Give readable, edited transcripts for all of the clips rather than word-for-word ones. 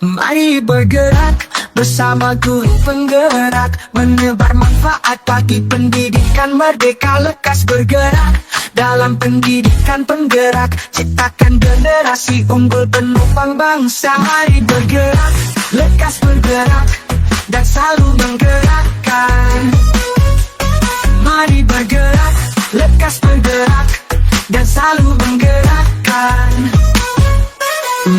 Mari bergerak bersama guru penggerak, menebar manfaat bagi pendidikan merdeka. Lekas bergerak dalam pendidikan penggerak, ciptakan generasi unggul penopang bangsa. Mari bergerak, lekas bergerak, dan selalu menggerakkan. Mari bergerak, lekas bergerak, dan selalu menggerakkan.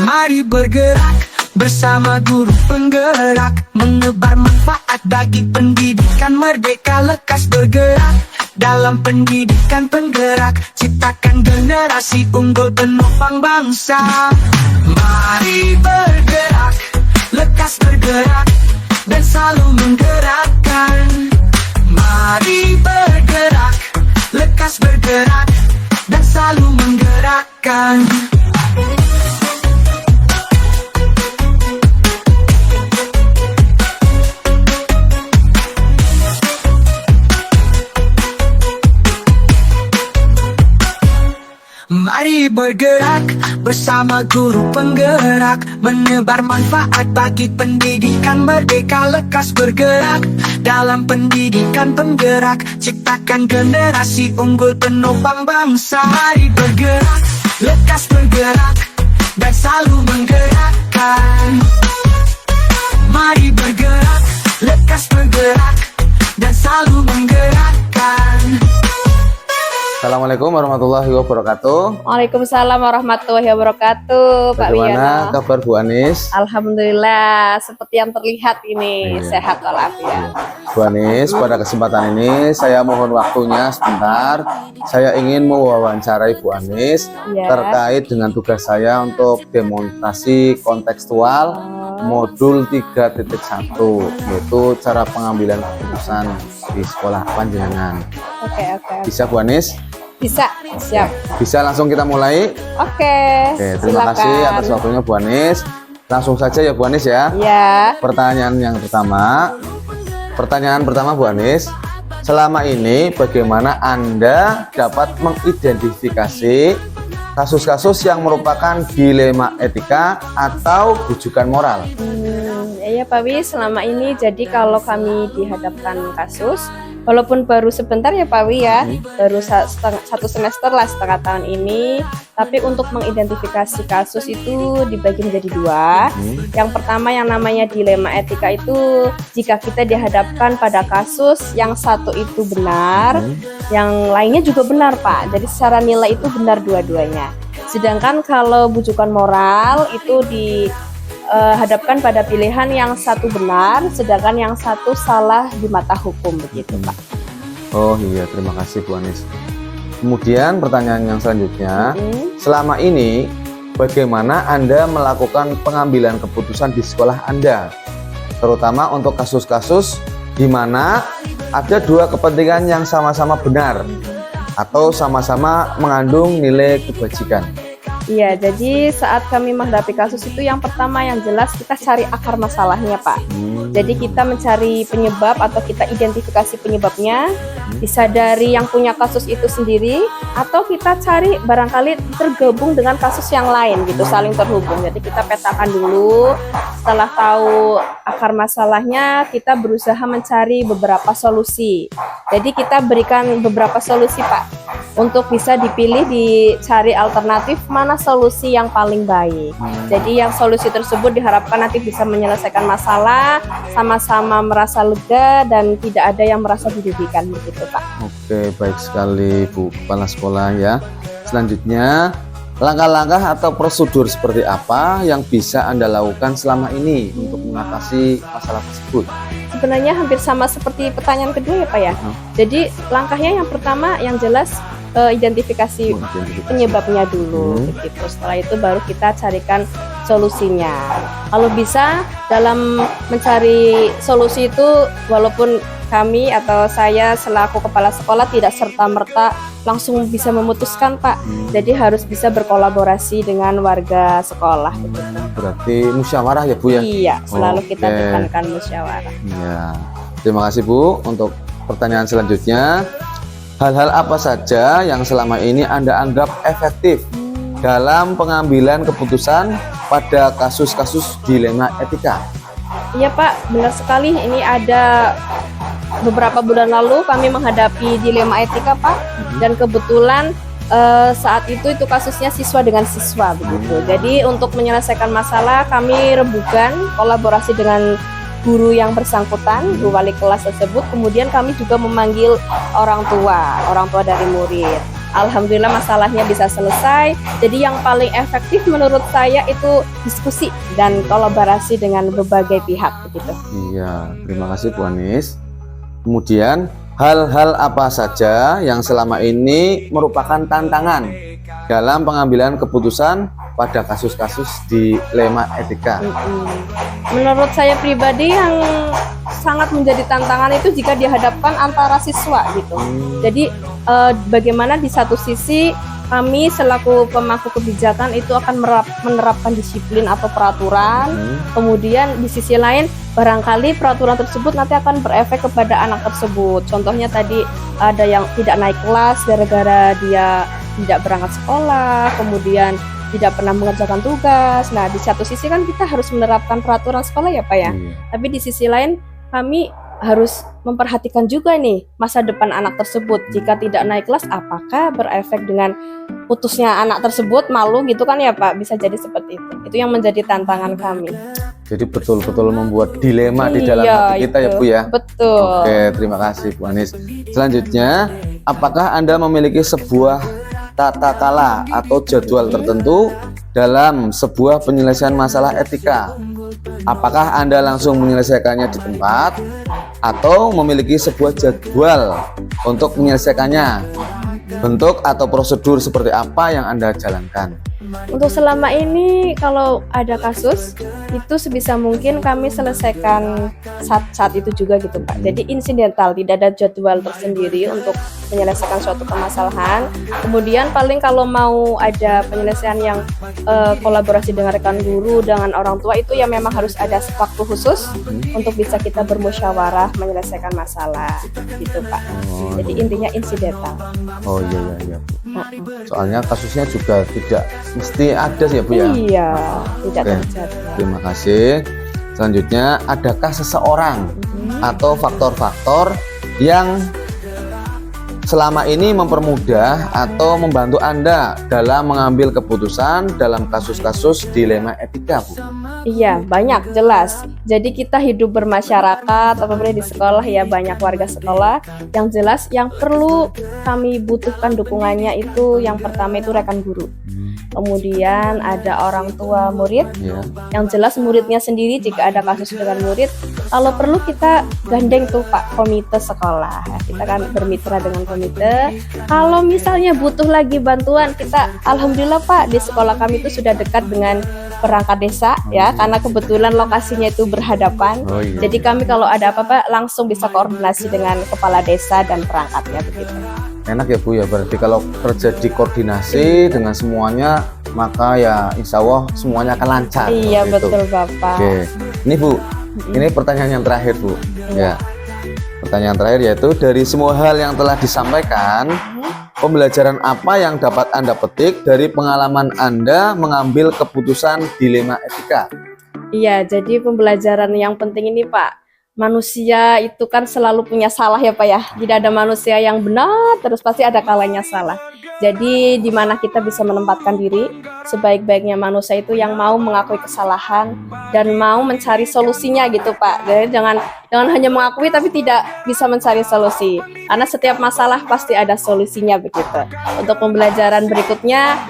Mari bergerak bersama guru penggerak, menebar manfaat bagi pendidikan merdeka. Lekas bergerak dalam pendidikan penggerak, ciptakan generasi unggul penopang bangsa. Mari bergerak, lekas bergerak, dan selalu menggerakkan. Mari bergerak, lekas bergerak, dan selalu menggerakkan. Mari bergerak bersama guru penggerak, menebar manfaat bagi pendidikan merdeka. Lekas bergerak dalam pendidikan penggerak, ciptakan generasi unggul penopang bangsa. Mari bergerak, lekas bergerak, dan selalu menggerakkan. Mari bergerak, lekas bergerak, dan selalu menggerakkan. Assalamualaikum warahmatullahi wabarakatuh. Waalaikumsalam warahmatullahi wabarakatuh, Pak Wiono. Bagaimana kabar Bu Anis? Alhamdulillah, seperti yang terlihat ini sehat walafiat. Bu Anis, pada kesempatan ini saya mohon waktunya sebentar. Saya ingin mewawancarai Bu Anis terkait dengan tugas saya untuk demonstrasi kontekstual modul 3.1, yaitu cara pengambilan keputusan di sekolah panjenengan. Oke. Bisa Bu Anis? Bisa, siap. Bisa langsung kita mulai? Oke, terima silakan. kasih atas waktunya Bu Anis. Langsung saja ya Bu Anis ya. Ya. Pertanyaan pertama Bu Anis, selama ini bagaimana Anda dapat mengidentifikasi kasus-kasus yang merupakan dilema etika atau bujukan moral? Ya Pak Wi, selama ini jadi kalau kami dihadapkan kasus, walaupun baru sebentar ya Pak Wi ya, baru satu semester lah, setengah tahun ini, tapi untuk mengidentifikasi kasus itu dibagi menjadi dua. Yang pertama yang namanya dilema etika itu jika kita dihadapkan pada kasus yang satu itu benar, yang lainnya juga benar Pak, jadi secara nilai itu benar dua-duanya. Sedangkan kalau bujukan moral itu dihadapkan pada pilihan yang satu benar, sedangkan yang satu salah di mata hukum, begitu Pak. Oh iya, terima kasih Bu Anis. Kemudian pertanyaan yang selanjutnya, selama ini bagaimana Anda melakukan pengambilan keputusan di sekolah Anda, terutama untuk kasus-kasus di mana ada dua kepentingan yang sama-sama benar atau sama-sama mengandung nilai kebajikan? Iya, jadi saat kami menghadapi kasus itu yang pertama yang jelas kita cari akar masalahnya Pak. Jadi kita mencari penyebab atau kita identifikasi penyebabnya, bisa dari yang punya kasus itu sendiri atau kita cari barangkali tergabung dengan kasus yang lain gitu, saling terhubung. Jadi kita petakan dulu, setelah tahu akar masalahnya kita berusaha mencari beberapa solusi. Jadi kita berikan beberapa solusi Pak, untuk bisa dipilih, dicari alternatif mana solusi yang paling baik. Jadi yang solusi tersebut diharapkan nanti bisa menyelesaikan masalah, sama-sama merasa lega dan tidak ada yang merasa dirugikan, begitu Pak. Oke, baik sekali Bu Kepala Sekolah ya. Selanjutnya, langkah-langkah atau prosedur seperti apa yang bisa Anda lakukan selama ini untuk mengatasi masalah tersebut? Sebenarnya hampir sama seperti pertanyaan kedua ya Pak ya. Jadi langkahnya yang pertama yang jelas identifikasi penyebabnya dulu, begitu. Setelah itu baru kita carikan solusinya. Kalau bisa dalam mencari solusi itu, walaupun kami atau saya selaku kepala sekolah tidak serta-merta langsung bisa memutuskan Pak. Jadi harus bisa berkolaborasi dengan warga sekolah, begitu. Berarti musyawarah ya Bu ya? Iya, selalu kita tekankan musyawarah. Iya. Terima kasih Bu. Untuk pertanyaan selanjutnya, hal-hal apa saja yang selama ini Anda anggap efektif dalam pengambilan keputusan pada kasus-kasus dilema etika? Iya Pak, benar sekali. Ini ada beberapa bulan lalu kami menghadapi dilema etika Pak, dan kebetulan saat itu kasusnya siswa dengan siswa begitu. Jadi untuk menyelesaikan masalah kami rembukan kolaborasi dengan guru yang bersangkutan, guru wali kelas tersebut. Kemudian kami juga memanggil orang tua dari murid. Alhamdulillah masalahnya bisa selesai. Jadi yang paling efektif menurut saya itu diskusi dan kolaborasi dengan berbagai pihak begitu. Iya, terima kasih Bu Anis. Kemudian hal-hal apa saja yang selama ini merupakan tantangan dalam pengambilan keputusan pada kasus-kasus dilema etika? Menurut saya pribadi yang sangat menjadi tantangan itu jika dihadapkan antara siswa gitu. Jadi bagaimana di satu sisi kami selaku pemangku kebijakan itu akan menerapkan disiplin atau peraturan, kemudian di sisi lain barangkali peraturan tersebut nanti akan berefek kepada anak tersebut. Contohnya tadi ada yang tidak naik kelas gara-gara dia tidak berangkat sekolah, kemudian tidak pernah mengerjakan tugas. Nah, di satu sisi kan kita harus menerapkan peraturan sekolah ya Pak ya. Tapi di sisi lain kami harus memperhatikan juga nih masa depan anak tersebut. Jika tidak naik kelas, apakah berefek dengan putusnya anak tersebut, malu gitu kan ya Pak. Bisa jadi seperti itu. Itu yang menjadi tantangan kami. Jadi betul-betul membuat dilema di dalam hati kita ya Bu ya. Betul. Oke, terima kasih Bu Anis. Selanjutnya, apakah Anda memiliki sebuah tata kala atau jadwal tertentu dalam sebuah penyelesaian masalah etika? Apakah Anda langsung menyelesaikannya di tempat atau memiliki sebuah jadwal untuk menyelesaikannya? Bentuk atau prosedur seperti apa yang Anda jalankan? Untuk selama ini kalau ada kasus itu sebisa mungkin kami selesaikan saat itu juga gitu Pak. Jadi insidental, tidak ada jadwal tersendiri untuk menyelesaikan suatu permasalahan. Kemudian paling kalau mau ada penyelesaian yang kolaborasi dengan rekan guru, dengan orang tua, itu ya memang harus ada waktu khusus untuk bisa kita bermusyawarah menyelesaikan masalah gitu Pak. Jadi intinya insidental. Oh iya. Soalnya kasusnya juga tidak mesti ada sih ya Bu ya. Iya, tidak Oke, terjadi. terima kasih. Selanjutnya, adakah seseorang atau faktor-faktor yang selama ini mempermudah atau membantu Anda dalam mengambil keputusan dalam kasus-kasus dilema etika, Bu? Iya, banyak, jelas. Jadi kita hidup bermasyarakat, apalagi di sekolah ya, banyak warga sekolah. Yang jelas yang perlu kami butuhkan dukungannya itu yang pertama itu rekan guru. Kemudian ada orang tua murid. Yang jelas muridnya sendiri jika ada kasus dengan murid, kalau perlu kita gandeng tuh Pak komite sekolah. Kita kan bermitra dengan komite. Kalau misalnya butuh lagi bantuan, kita alhamdulillah Pak di sekolah kami itu sudah dekat dengan perangkat desa ya, karena kebetulan lokasinya itu berhadapan. Jadi kami kalau ada apa-apa langsung bisa koordinasi dengan kepala desa dan perangkatnya begitu. Enak ya Bu ya, berarti kalau terjadi koordinasi dengan semuanya maka ya insya Allah semuanya akan lancar. Iya gitu. betul Bapak. Oke, ini Bu, ini pertanyaan yang terakhir Bu. Ya, pertanyaan terakhir yaitu dari semua hal yang telah disampaikan, pembelajaran apa yang dapat Anda petik dari pengalaman Anda mengambil keputusan dilema etika? Iya, jadi pembelajaran yang penting ini Pak, manusia itu kan selalu punya salah ya Pak ya. Tidak ada manusia yang benar, terus pasti ada kalanya salah. Jadi di mana kita bisa menempatkan diri, sebaik-baiknya manusia itu yang mau mengakui kesalahan dan mau mencari solusinya gitu Pak. Jadi jangan hanya mengakui tapi tidak bisa mencari solusi. Karena setiap masalah pasti ada solusinya begitu. Untuk pembelajaran berikutnya,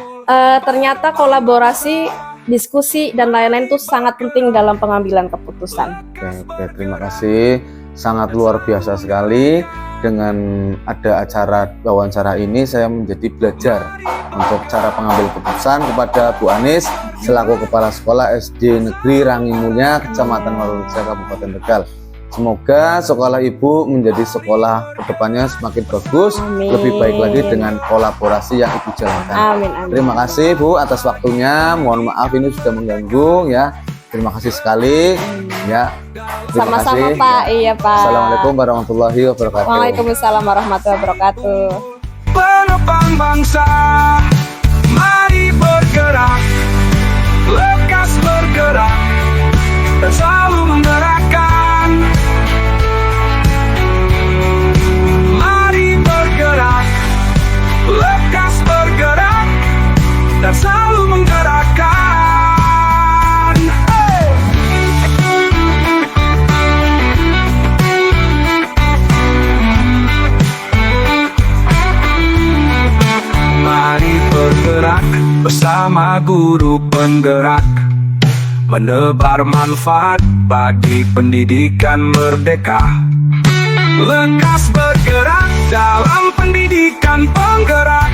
ternyata kolaborasi, diskusi dan lain-lain itu sangat penting dalam pengambilan keputusan. Oke, terima kasih. Sangat luar biasa sekali. Dengan ada acara wawancara ini saya menjadi belajar untuk cara pengambil keputusan kepada Bu Anis selaku Kepala Sekolah SD Negeri Rangimulya, Kecamatan Warureja, Kabupaten Tegal. Semoga sekolah Ibu menjadi sekolah kedepannya semakin bagus, lebih baik lagi dengan kolaborasi yang Ibu jalankan. Amin. Terima kasih Bu atas waktunya. Mohon maaf ini sudah mengganggu ya. Terima kasih sekali. Ya. Terima Sama-sama kasih. Pak. Iya Pak. Assalamualaikum warahmatullahi wabarakatuh. Waalaikumsalam warahmatullahi wabarakatuh. Penopang bangsa, mari bergerak, lekas bergerak, dan selalu menggerakkan. Mari bergerak, lekas bergerak, dan selalu menggerakkan. Hey! Mari bergerak bersama guru penggerak, menebar manfaat bagi pendidikan merdeka. Lekas bergerak dalam pendidikan penggerak.